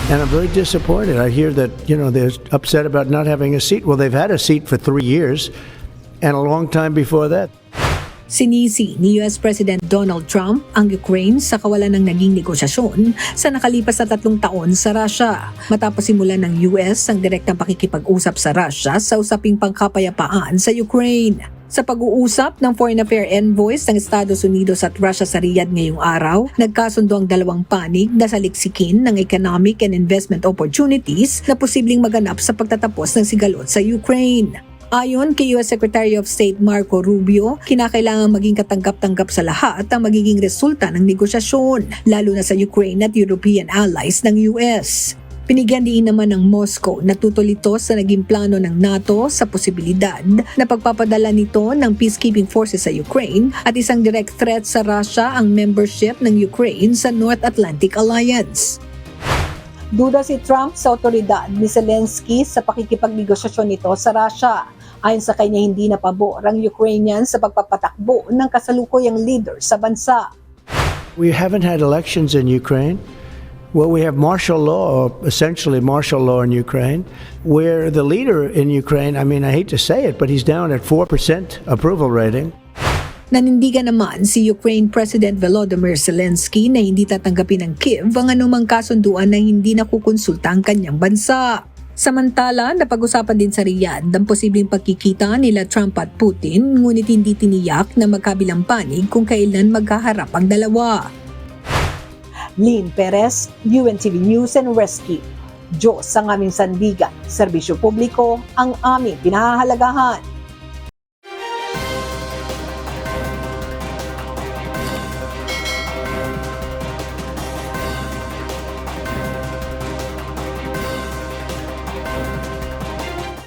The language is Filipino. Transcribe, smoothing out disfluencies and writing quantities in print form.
And I'm very disappointed. I hear that, they're upset about not having a seat. Well, they've had a seat for 3 years and a long time before that. Sinisi ni US President Donald Trump ang Ukraine sa kawalan ng naging negosasyon sa nakalipas na 3 taon sa Russia, matapos simulan ng US ang direktang pakikipag-usap sa Russia sa usaping pangkapayapaan sa Ukraine. Sa pag-uusap ng Foreign Affairs Envoys ng Estados Unidos at Russia sa Riyadh ngayong araw, nagkasundo ang dalawang panig na saliksikin ng economic and investment opportunities na posibleng maganap sa pagtatapos ng sigalot sa Ukraine. Ayon kay US Secretary of State Marco Rubio, kinakailangan maging katanggap-tanggap sa lahat ang magiging resulta ng negosasyon, lalo na sa Ukraine at European allies ng US. Pinigyan din naman ng Moscow na tutulito sa naging plano ng NATO sa posibilidad na pagpapadala nito ng peacekeeping forces sa Ukraine at isang direct threat sa Russia ang membership ng Ukraine sa North Atlantic Alliance. Duda si Trump sa otoridad ni Zelensky sa pakikipagnegosasyon nito sa Russia. Ayon sa kanya, hindi na pabor ang Ukrainian sa pagpapatakbo ng kasalukuyang leader sa bansa. We haven't had elections in Ukraine. Well, we have martial law, essentially martial law in Ukraine, where the leader in Ukraine, I hate to say it, but he's down at 4% approval rating. Nanindigan naman si Ukraine President Volodymyr Zelensky na hindi tatanggapin ng Kiev ang anumang kasunduan na hindi nakukonsulta ang kanyang bansa. Samantala, napag-usapan din sa Riyadh ang posibleng pagkikita nila Trump at Putin, ngunit hindi tiniyak na magkabilang panig kung kailan magkaharap ang dalawa. Lynn Perez, UNTV News and Rescue. Diyos ang aming sandigan, serbisyo publiko ang aming pinahahalagahan.